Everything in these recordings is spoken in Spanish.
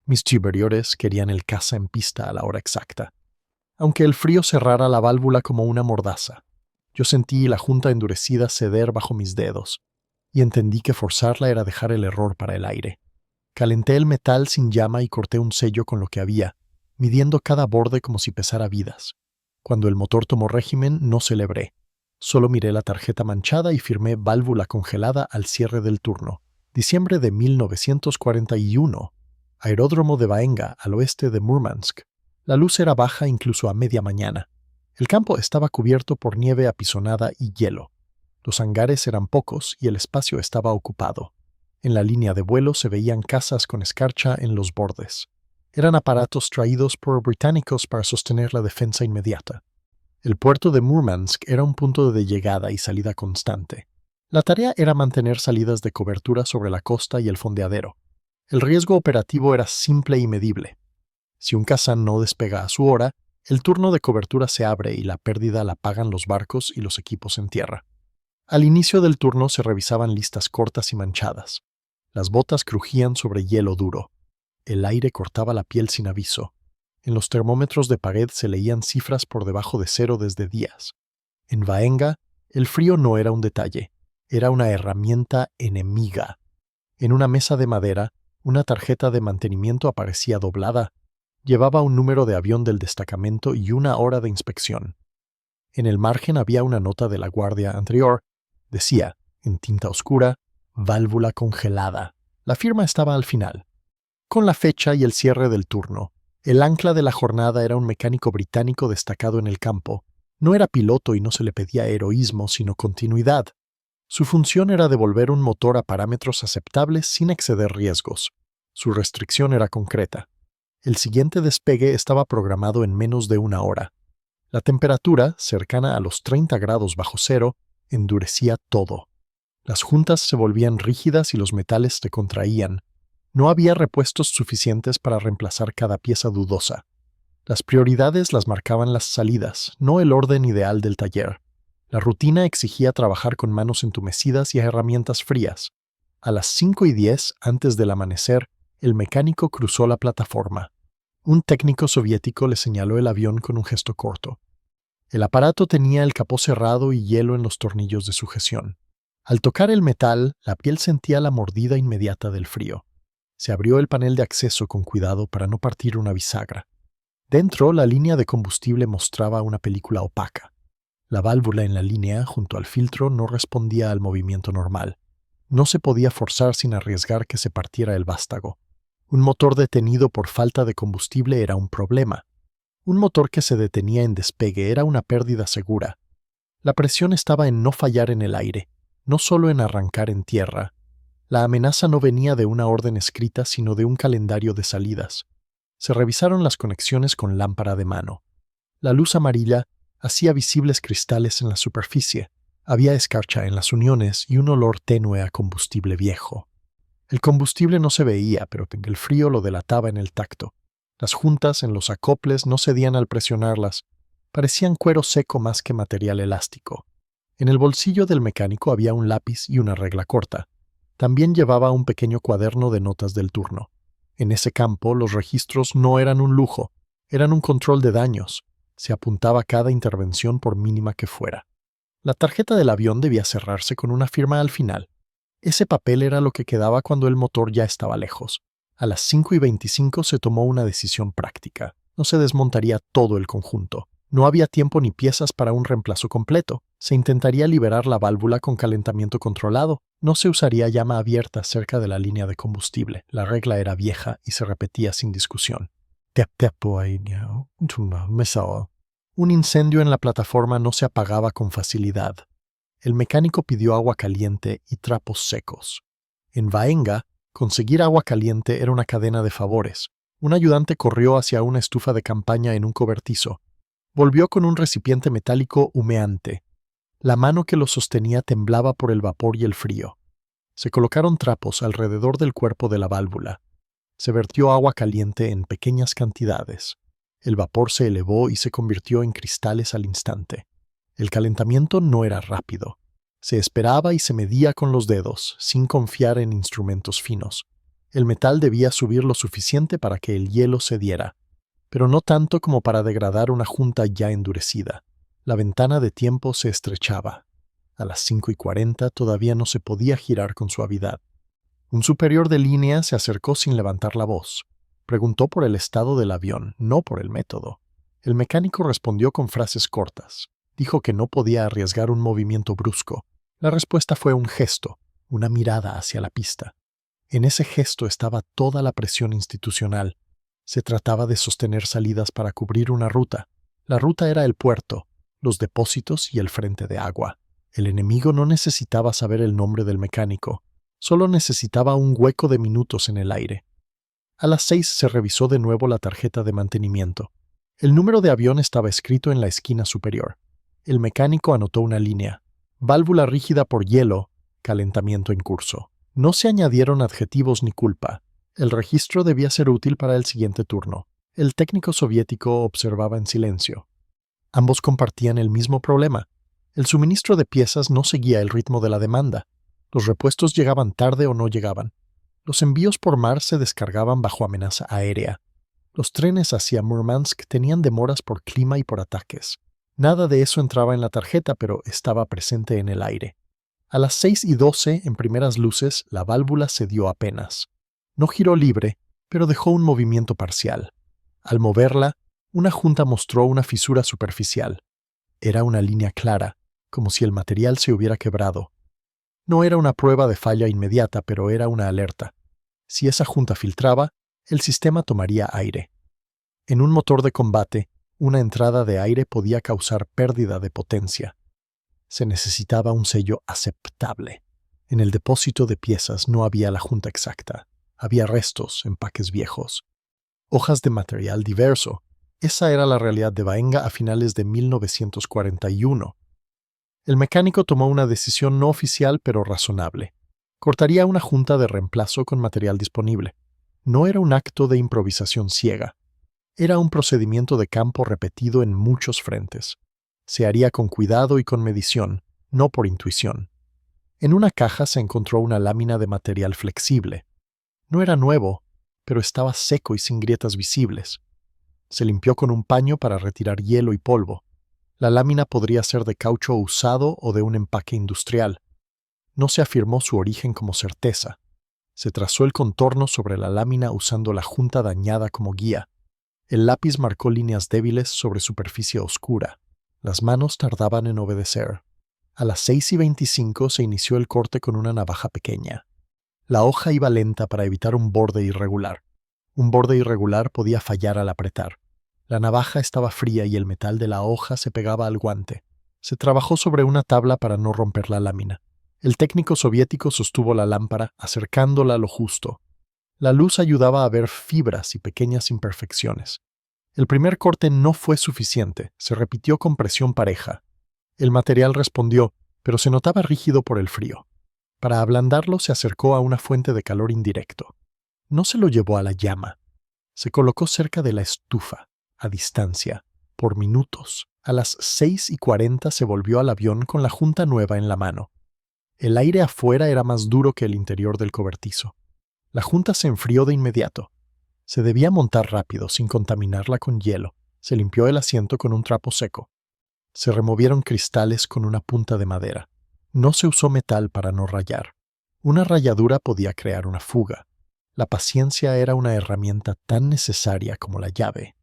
Mis superiores querían el caza en pista a la hora exacta. Aunque el frío cerrara la válvula como una mordaza, yo sentí la junta endurecida ceder bajo mis dedos y entendí que forzarla era dejar el error para el aire. Calenté el metal sin llama y corté un sello con lo que había, midiendo cada borde como si pesara vidas. Cuando el motor tomó régimen, no celebré. Solo miré la tarjeta manchada y firmé válvula congelada al cierre del turno. Diciembre de 1941. Aeródromo de Vaenga, al oeste de Murmansk. La luz era baja incluso a media mañana. El campo estaba cubierto por nieve apisonada y hielo. Los hangares eran pocos y el espacio estaba ocupado. En la línea de vuelo se veían casas con escarcha en los bordes. Eran aparatos traídos por británicos para sostener la defensa inmediata. El puerto de Murmansk era un punto de llegada y salida constante. La tarea era mantener salidas de cobertura sobre la costa y el fondeadero. El riesgo operativo era simple y medible. Si un caza no despega a su hora, el turno de cobertura se abre y la pérdida la pagan los barcos y los equipos en tierra. Al inicio del turno se revisaban listas cortas y manchadas. Las botas crujían sobre hielo duro. El aire cortaba la piel sin aviso. En los termómetros de pared se leían cifras por debajo de cero desde días. En Vaenga, el frío no era un detalle, era una herramienta enemiga. En una mesa de madera, una tarjeta de mantenimiento aparecía doblada. Llevaba un número de avión del destacamento y una hora de inspección. En el margen había una nota de la guardia anterior. Decía, en tinta oscura, válvula congelada. La firma estaba al final. Con la fecha y el cierre del turno, el ancla de la jornada era un mecánico británico destacado en el campo. No era piloto y no se le pedía heroísmo, sino continuidad. Su función era devolver un motor a parámetros aceptables sin exceder riesgos. Su restricción era concreta. El siguiente despegue estaba programado en menos de una hora. La temperatura, cercana a los 30 grados bajo cero, endurecía todo. Las juntas se volvían rígidas y los metales se contraían. No había repuestos suficientes para reemplazar cada pieza dudosa. Las prioridades las marcaban las salidas, no el orden ideal del taller. La rutina exigía trabajar con manos entumecidas y herramientas frías. A las 5:10, antes del amanecer, el mecánico cruzó la plataforma. Un técnico soviético le señaló el avión con un gesto corto. El aparato tenía el capó cerrado y hielo en los tornillos de sujeción. Al tocar el metal, la piel sentía la mordida inmediata del frío. Se abrió el panel de acceso con cuidado para no partir una bisagra. Dentro, la línea de combustible mostraba una película opaca. La válvula en la línea, junto al filtro, no respondía al movimiento normal. No se podía forzar sin arriesgar que se partiera el vástago. Un motor detenido por falta de combustible era un problema. Un motor que se detenía en despegue era una pérdida segura. La presión estaba en no fallar en el aire, no solo en arrancar en tierra. La amenaza no venía de una orden escrita, sino de un calendario de salidas. Se revisaron las conexiones con lámpara de mano. La luz amarilla hacía visibles cristales en la superficie. Había escarcha en las uniones y un olor tenue a combustible viejo. El combustible no se veía, pero el frío lo delataba en el tacto. Las juntas en los acoples no cedían al presionarlas. Parecían cuero seco más que material elástico. En el bolsillo del mecánico había un lápiz y una regla corta. También llevaba un pequeño cuaderno de notas del turno. En ese campo, los registros no eran un lujo, eran un control de daños. Se apuntaba cada intervención por mínima que fuera. La tarjeta del avión debía cerrarse con una firma al final. Ese papel era lo que quedaba cuando el motor ya estaba lejos. A las 5:25 se tomó una decisión práctica. No se desmontaría todo el conjunto. No había tiempo ni piezas para un reemplazo completo. Se intentaría liberar la válvula con calentamiento controlado. No se usaría llama abierta cerca de la línea de combustible. La regla era vieja y se repetía sin discusión. Un incendio en la plataforma no se apagaba con facilidad. El mecánico pidió agua caliente y trapos secos. En Vaenga, conseguir agua caliente era una cadena de favores. Un ayudante corrió hacia una estufa de campaña en un cobertizo. Volvió con un recipiente metálico humeante. La mano que lo sostenía temblaba por el vapor y el frío. Se colocaron trapos alrededor del cuerpo de la válvula. Se vertió agua caliente en pequeñas cantidades. El vapor se elevó y se convirtió en cristales al instante. El calentamiento no era rápido. Se esperaba y se medía con los dedos, sin confiar en instrumentos finos. El metal debía subir lo suficiente para que el hielo cediera, pero no tanto como para degradar una junta ya endurecida. La ventana de tiempo se estrechaba. A las 5:40 todavía no se podía girar con suavidad. Un superior de línea se acercó sin levantar la voz. Preguntó por el estado del avión, no por el método. El mecánico respondió con frases cortas. Dijo que no podía arriesgar un movimiento brusco. La respuesta fue un gesto, una mirada hacia la pista. En ese gesto estaba toda la presión institucional. Se trataba de sostener salidas para cubrir una ruta. La ruta era el puerto, los depósitos y el frente de agua. El enemigo no necesitaba saber el nombre del mecánico, solo necesitaba un hueco de minutos en el aire. A las 6 se revisó de nuevo la tarjeta de mantenimiento. El número de avión estaba escrito en la esquina superior. El mecánico anotó una línea: válvula rígida por hielo, calentamiento en curso. No se añadieron adjetivos ni culpa. El registro debía ser útil para el siguiente turno. El técnico soviético observaba en silencio. Ambos compartían el mismo problema. El suministro de piezas no seguía el ritmo de la demanda. Los repuestos llegaban tarde o no llegaban. Los envíos por mar se descargaban bajo amenaza aérea. Los trenes hacia Murmansk tenían demoras por clima y por ataques. Nada de eso entraba en la tarjeta, pero estaba presente en el aire. A las 6:12, en primeras luces, la válvula cedió apenas. No giró libre, pero dejó un movimiento parcial. Al moverla, una junta mostró una fisura superficial. Era una línea clara, como si el material se hubiera quebrado. No era una prueba de falla inmediata, pero era una alerta. Si esa junta filtraba, el sistema tomaría aire. En un motor de combate, una entrada de aire podía causar pérdida de potencia. Se necesitaba un sello aceptable. En el depósito de piezas no había la junta exacta. Había restos, empaques viejos, hojas de material diverso. Esa era la realidad de Vaenga a finales de 1941. El mecánico tomó una decisión no oficial pero razonable. Cortaría una junta de reemplazo con material disponible. No era un acto de improvisación ciega. Era un procedimiento de campo repetido en muchos frentes. Se haría con cuidado y con medición, no por intuición. En una caja se encontró una lámina de material flexible. No era nuevo, pero estaba seco y sin grietas visibles. Se limpió con un paño para retirar hielo y polvo. La lámina podría ser de caucho usado o de un empaque industrial. No se afirmó su origen como certeza. Se trazó el contorno sobre la lámina usando la junta dañada como guía. El lápiz marcó líneas débiles sobre superficie oscura. Las manos tardaban en obedecer. A las 6:25 se inició el corte con una navaja pequeña. La hoja iba lenta para evitar un borde irregular. Un borde irregular podía fallar al apretar. La navaja estaba fría y el metal de la hoja se pegaba al guante. Se trabajó sobre una tabla para no romper la lámina. El técnico soviético sostuvo la lámpara, acercándola lo justo. La luz ayudaba a ver fibras y pequeñas imperfecciones. El primer corte no fue suficiente, se repitió con presión pareja. El material respondió, pero se notaba rígido por el frío. Para ablandarlo se acercó a una fuente de calor indirecto. No se lo llevó a la llama. Se colocó cerca de la estufa, a distancia, por minutos. A las 6:40 se volvió al avión con la junta nueva en la mano. El aire afuera era más duro que el interior del cobertizo. La junta se enfrió de inmediato. Se debía montar rápido, sin contaminarla con hielo. Se limpió el asiento con un trapo seco. Se removieron cristales con una punta de madera. No se usó metal para no rayar. Una rayadura podía crear una fuga. La paciencia era una herramienta tan necesaria como la llave.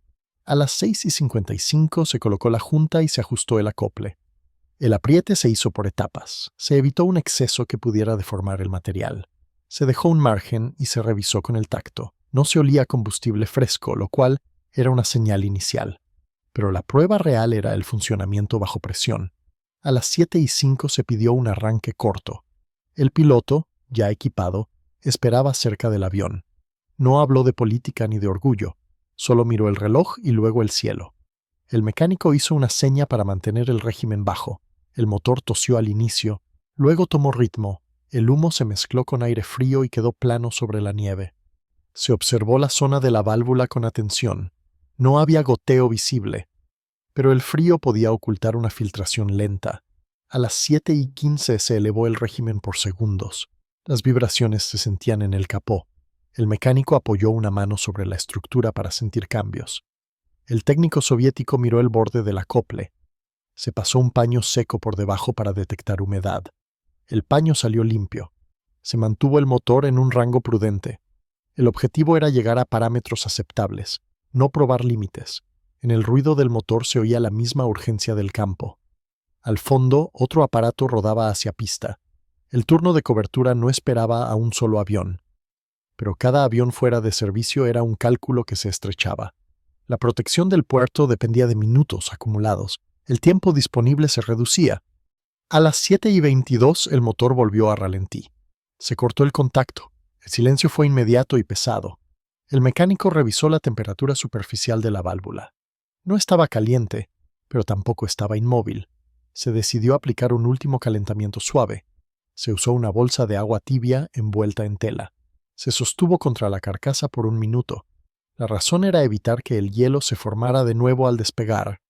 A las 6:55 se colocó la junta y se ajustó el acople. El apriete se hizo por etapas. Se evitó un exceso que pudiera deformar el material. Se dejó un margen y se revisó con el tacto. No se olía a combustible fresco, lo cual era una señal inicial. Pero la prueba real era el funcionamiento bajo presión. A las 7:05 se pidió un arranque corto. El piloto, ya equipado, esperaba cerca del avión. No habló de política ni de orgullo. Solo miró el reloj y luego el cielo. El mecánico hizo una seña para mantener el régimen bajo. El motor tosió al inicio, luego tomó ritmo. El humo se mezcló con aire frío y quedó plano sobre la nieve. Se observó la zona de la válvula con atención. No había goteo visible, pero el frío podía ocultar una filtración lenta. A las 7:15 se elevó el régimen por segundos. Las vibraciones se sentían en el capó. El mecánico apoyó una mano sobre la estructura para sentir cambios. El técnico soviético miró el borde del acople. Se pasó un paño seco por debajo para detectar humedad. El paño salió limpio. Se mantuvo el motor en un rango prudente. El objetivo era llegar a parámetros aceptables, no probar límites. En el ruido del motor se oía la misma urgencia del campo. Al fondo, otro aparato rodaba hacia pista. El turno de cobertura no esperaba a un solo avión. Pero cada avión fuera de servicio era un cálculo que se estrechaba. La protección del puerto dependía de minutos acumulados. El tiempo disponible se reducía. A las 7:22 el motor volvió a ralentí. Se cortó el contacto. El silencio fue inmediato y pesado. El mecánico revisó la temperatura superficial de la válvula. No estaba caliente, pero tampoco estaba inmóvil. Se decidió aplicar un último calentamiento suave. Se usó una bolsa de agua tibia envuelta en tela. Se sostuvo contra la carcasa por un minuto. La razón era evitar que el hielo se formara de nuevo al despegar.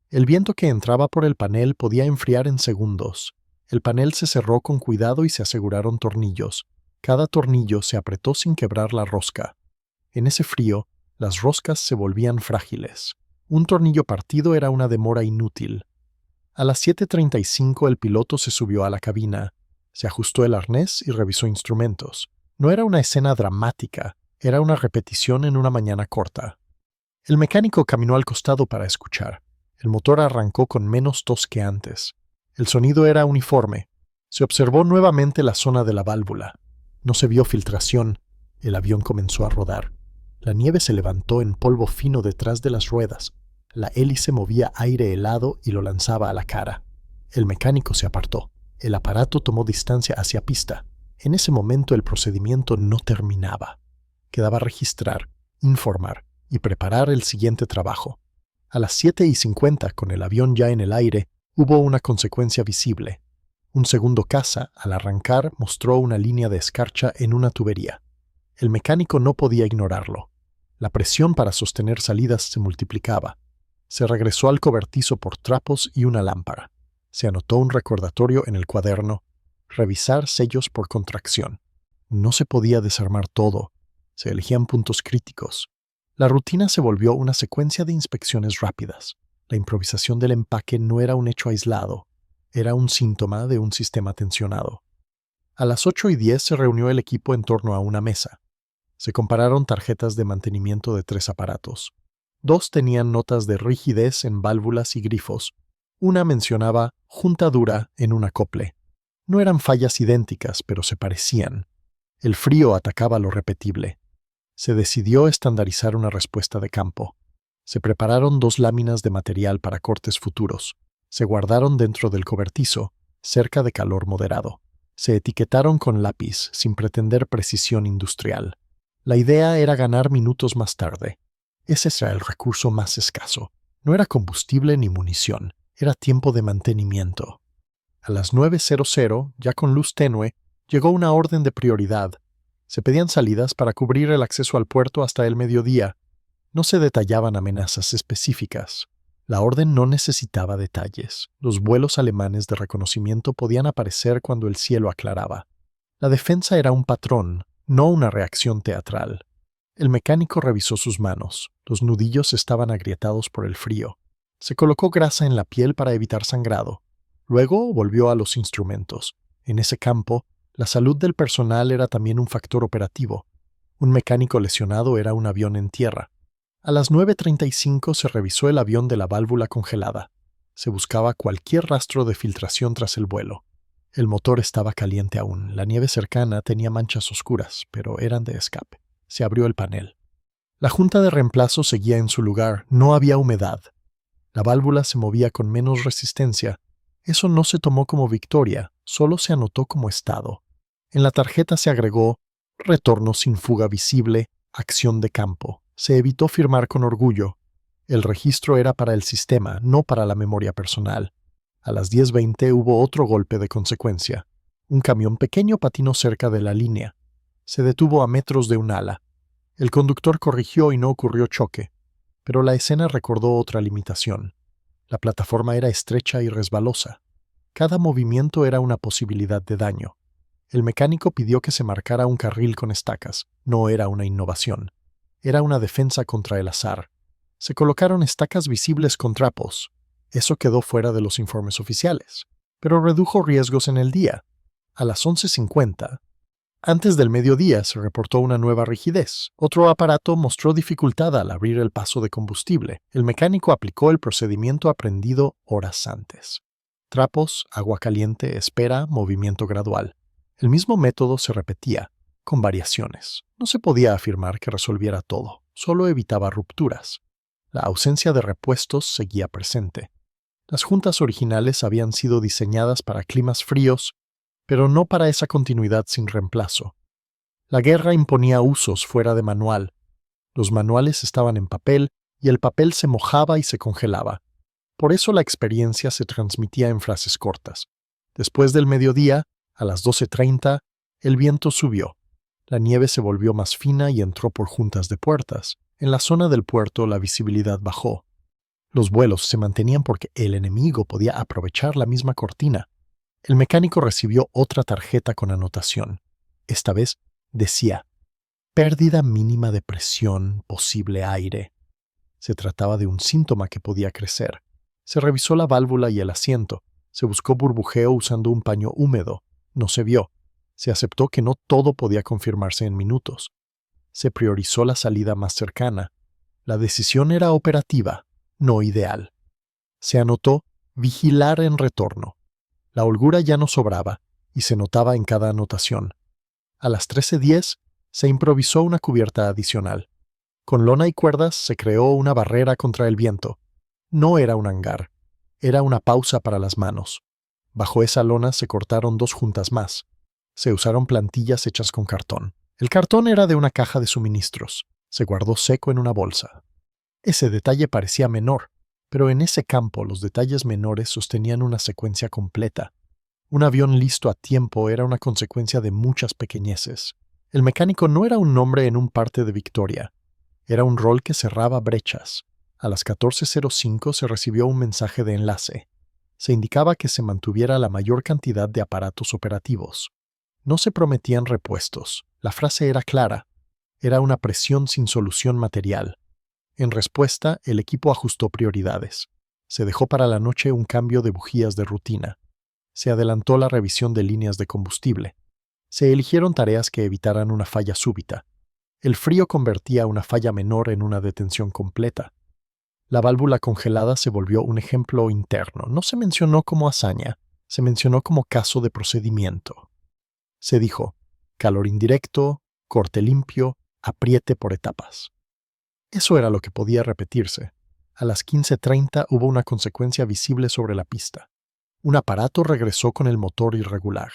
El viento que entraba por el panel podía enfriar en segundos. El panel se cerró con cuidado y se aseguraron tornillos. Cada tornillo se apretó sin quebrar la rosca. En ese frío, las roscas se volvían frágiles. Un tornillo partido era una demora inútil. A las 7:35 el piloto se subió a la cabina. Se ajustó el arnés y revisó instrumentos. No era una escena dramática, era una repetición en una mañana corta. El mecánico caminó al costado para escuchar. El motor arrancó con menos tos que antes. El sonido era uniforme. Se observó nuevamente la zona de la válvula. No se vio filtración. El avión comenzó a rodar. La nieve se levantó en polvo fino detrás de las ruedas. La hélice movía aire helado y lo lanzaba a la cara. El mecánico se apartó. El aparato tomó distancia hacia pista. En ese momento el procedimiento no terminaba. Quedaba registrar, informar y preparar el siguiente trabajo. A las 7:50, con el avión ya en el aire, hubo una consecuencia visible. Un segundo caza, al arrancar, mostró una línea de escarcha en una tubería. El mecánico no podía ignorarlo. La presión para sostener salidas se multiplicaba. Se regresó al cobertizo por trapos y una lámpara. Se anotó un recordatorio en el cuaderno: revisar sellos por contracción. No se podía desarmar todo. Se elegían puntos críticos. La rutina se volvió una secuencia de inspecciones rápidas. La improvisación del empaque no era un hecho aislado. Era un síntoma de un sistema tensionado. A las 8:10 se reunió el equipo en torno a una mesa. Se compararon tarjetas de mantenimiento de 3 aparatos. 2 tenían notas de rigidez en válvulas y grifos. Una mencionaba juntadura en un acople. No eran fallas idénticas, pero se parecían. El frío atacaba lo repetible. Se decidió estandarizar una respuesta de campo. Se prepararon 2 láminas de material para cortes futuros. Se guardaron dentro del cobertizo, cerca de calor moderado. Se etiquetaron con lápiz, sin pretender precisión industrial. La idea era ganar minutos más tarde. Ese era el recurso más escaso. No era combustible ni munición, era tiempo de mantenimiento. A las 9:00, ya con luz tenue, llegó una orden de prioridad. Se pedían salidas para cubrir el acceso al puerto hasta el mediodía. No se detallaban amenazas específicas. La orden no necesitaba detalles. Los vuelos alemanes de reconocimiento podían aparecer cuando el cielo aclaraba. La defensa era un patrón, no una reacción teatral. El mecánico revisó sus manos. Los nudillos estaban agrietados por el frío. Se colocó grasa en la piel para evitar sangrado. Luego volvió a los instrumentos. En ese campo, la salud del personal era también un factor operativo. Un mecánico lesionado era un avión en tierra. A las 9:35 se revisó el avión de la válvula congelada. Se buscaba cualquier rastro de filtración tras el vuelo. El motor estaba caliente aún. La nieve cercana tenía manchas oscuras, pero eran de escape. Se abrió el panel. La junta de reemplazo seguía en su lugar. No había humedad. La válvula se movía con menos resistencia. Eso no se tomó como victoria, solo se anotó como estado. En la tarjeta se agregó retorno sin fuga visible, acción de campo. Se evitó firmar con orgullo. El registro era para el sistema, no para la memoria personal. A las 10:20 hubo otro golpe de consecuencia. Un camión pequeño patinó cerca de la línea. Se detuvo a metros de un ala. El conductor corrigió y no ocurrió choque. Pero la escena recordó otra limitación. La plataforma era estrecha y resbalosa. Cada movimiento era una posibilidad de daño. El mecánico pidió que se marcara un carril con estacas. No era una innovación. Era una defensa contra el azar. Se colocaron estacas visibles con trapos. Eso quedó fuera de los informes oficiales, pero redujo riesgos en el día. A las 11:50, antes del mediodía, se reportó una nueva rigidez. Otro aparato mostró dificultad al abrir el paso de combustible. El mecánico aplicó el procedimiento aprendido horas antes. Trapos, agua caliente, espera, movimiento gradual. El mismo método se repetía, con variaciones. No se podía afirmar que resolviera todo, solo evitaba rupturas. La ausencia de repuestos seguía presente. Las juntas originales habían sido diseñadas para climas fríos, pero no para esa continuidad sin reemplazo. La guerra imponía usos fuera de manual. Los manuales estaban en papel y el papel se mojaba y se congelaba. Por eso la experiencia se transmitía en frases cortas. Después del mediodía, a las 12:30, el viento subió. La nieve se volvió más fina y entró por juntas de puertas. En la zona del puerto la visibilidad bajó. Los vuelos se mantenían porque el enemigo podía aprovechar la misma cortina. El mecánico recibió otra tarjeta con anotación. Esta vez decía, pérdida mínima de presión, posible aire. Se trataba de un síntoma que podía crecer. Se revisó la válvula y el asiento. Se buscó burbujeo usando un paño húmedo. No se vio. Se aceptó que no todo podía confirmarse en minutos. Se priorizó la salida más cercana. La decisión era operativa, no ideal. Se anotó vigilar en retorno. La holgura ya no sobraba y se notaba en cada anotación. A las 13:10 se improvisó una cubierta adicional. Con lona y cuerdas se creó una barrera contra el viento. No era un hangar, era una pausa para las manos. Bajo esa lona se cortaron 2 juntas más. Se usaron plantillas hechas con cartón. El cartón era de una caja de suministros. Se guardó seco en una bolsa. Ese detalle parecía menor, pero en ese campo los detalles menores sostenían una secuencia completa. Un avión listo a tiempo era una consecuencia de muchas pequeñeces. El mecánico no era un nombre en un parte de victoria. Era un rol que cerraba brechas. A las 14:05 se recibió un mensaje de enlace. Se indicaba que se mantuviera la mayor cantidad de aparatos operativos. No se prometían repuestos. La frase era clara. Era una presión sin solución material. En respuesta, el equipo ajustó prioridades. Se dejó para la noche un cambio de bujías de rutina. Se adelantó la revisión de líneas de combustible. Se eligieron tareas que evitaran una falla súbita. El frío convertía una falla menor en una detención completa. La válvula congelada se volvió un ejemplo interno. No se mencionó como hazaña, se mencionó como caso de procedimiento. Se dijo, calor indirecto, corte limpio, apriete por etapas. Eso era lo que podía repetirse. A las 15:30 hubo una consecuencia visible sobre la pista. Un aparato regresó con el motor irregular.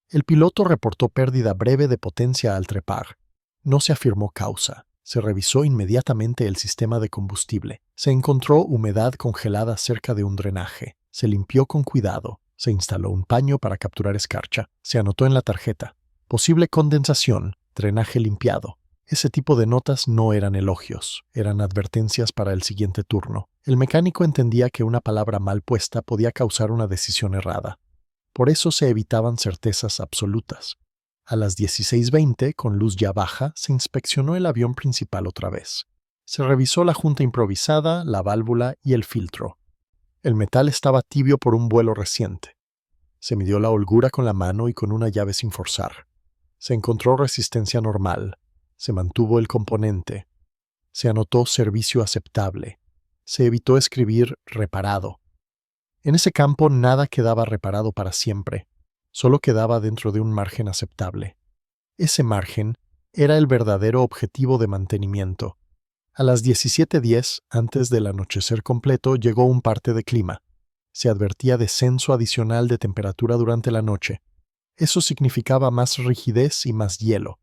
El piloto reportó pérdida breve de potencia al trepar. No se afirmó causa. Se revisó inmediatamente el sistema de combustible. Se encontró humedad congelada cerca de un drenaje. Se limpió con cuidado. Se instaló un paño para capturar escarcha. Se anotó en la tarjeta. Posible condensación, drenaje limpiado. Ese tipo de notas no eran elogios, eran advertencias para el siguiente turno. El mecánico entendía que una palabra mal puesta podía causar una decisión errada. Por eso se evitaban certezas absolutas. A las 16:20, con luz ya baja, se inspeccionó el avión principal otra vez. Se revisó la junta improvisada, la válvula y el filtro. El metal estaba tibio por un vuelo reciente. Se midió la holgura con la mano y con una llave sin forzar. Se encontró resistencia normal. Se mantuvo el componente. Se anotó servicio aceptable. Se evitó escribir reparado. En ese campo nada quedaba reparado para siempre. Solo quedaba dentro de un margen aceptable. Ese margen era el verdadero objetivo de mantenimiento. A las 17:10, antes del anochecer completo, llegó un parte de clima. Se advertía descenso adicional de temperatura durante la noche. Eso significaba más rigidez y más hielo.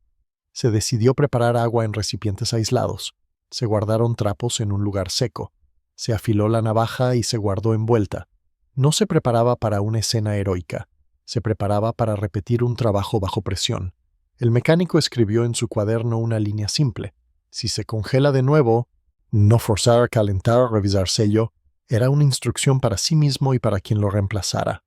Se decidió preparar agua en recipientes aislados. Se guardaron trapos en un lugar seco. Se afiló la navaja y se guardó envuelta. No se preparaba para una escena heroica. Se preparaba para repetir un trabajo bajo presión. El mecánico escribió en su cuaderno una línea simple. Si se congela de nuevo, no forzar, calentar, revisar sello, era una instrucción para sí mismo y para quien lo reemplazara.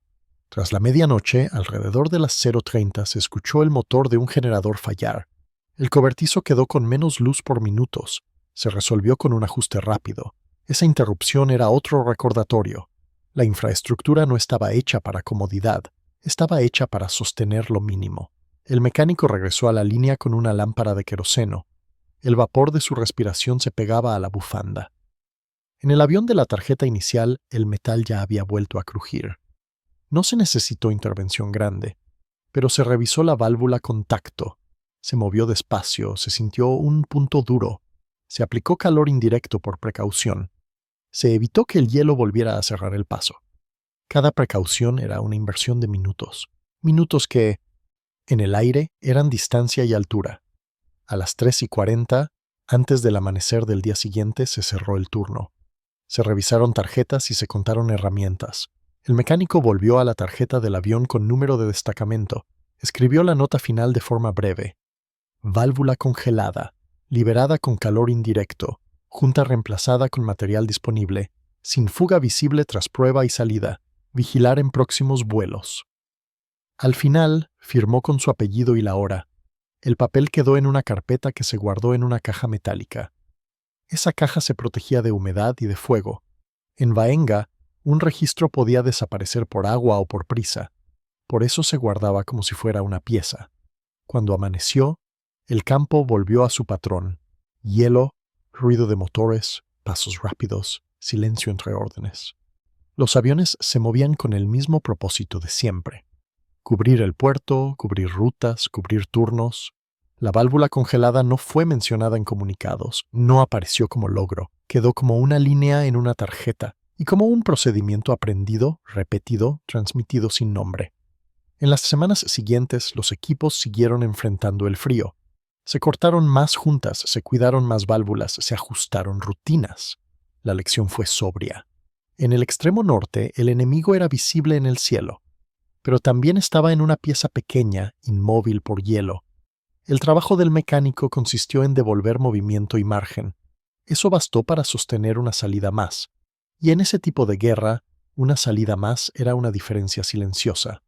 Tras la medianoche, alrededor de las 0:30, se escuchó el motor de un generador fallar. El cobertizo quedó con menos luz por minutos. Se resolvió con un ajuste rápido. Esa interrupción era otro recordatorio. La infraestructura no estaba hecha para comodidad, estaba hecha para sostener lo mínimo. El mecánico regresó a la línea con una lámpara de queroseno. El vapor de su respiración se pegaba a la bufanda. En el avión de la tarjeta inicial, el metal ya había vuelto a crujir. No se necesitó intervención grande, pero se revisó la válvula con tacto. Se movió despacio, se sintió un punto duro. Se aplicó calor indirecto por precaución. Se evitó que el hielo volviera a cerrar el paso. Cada precaución era una inversión de minutos. Minutos que, en el aire, eran distancia y altura. A las 3:40, antes del amanecer del día siguiente, se cerró el turno. Se revisaron tarjetas y se contaron herramientas. El mecánico volvió a la tarjeta del avión con número de destacamento. Escribió la nota final de forma breve. Válvula congelada, liberada con calor indirecto, junta reemplazada con material disponible, sin fuga visible tras prueba y salida, vigilar en próximos vuelos. Al final, firmó con su apellido y la hora. El papel quedó en una carpeta que se guardó en una caja metálica. Esa caja se protegía de humedad y de fuego. En Vaenga, un registro podía desaparecer por agua o por prisa. Por eso se guardaba como si fuera una pieza. Cuando amaneció, el campo volvió a su patrón. Hielo, ruido de motores, pasos rápidos, silencio entre órdenes. Los aviones se movían con el mismo propósito de siempre. Cubrir el puerto, cubrir rutas, cubrir turnos. La válvula congelada no fue mencionada en comunicados, no apareció como logro, quedó como una línea en una tarjeta y como un procedimiento aprendido, repetido, transmitido sin nombre. En las semanas siguientes, los equipos siguieron enfrentando el frío. Se cortaron más juntas, se cuidaron más válvulas, se ajustaron rutinas. La lección fue sobria. En el extremo norte, el enemigo era visible en el cielo, pero también estaba en una pieza pequeña, inmóvil por hielo. El trabajo del mecánico consistió en devolver movimiento y margen. Eso bastó para sostener una salida más. Y en ese tipo de guerra, una salida más era una diferencia silenciosa.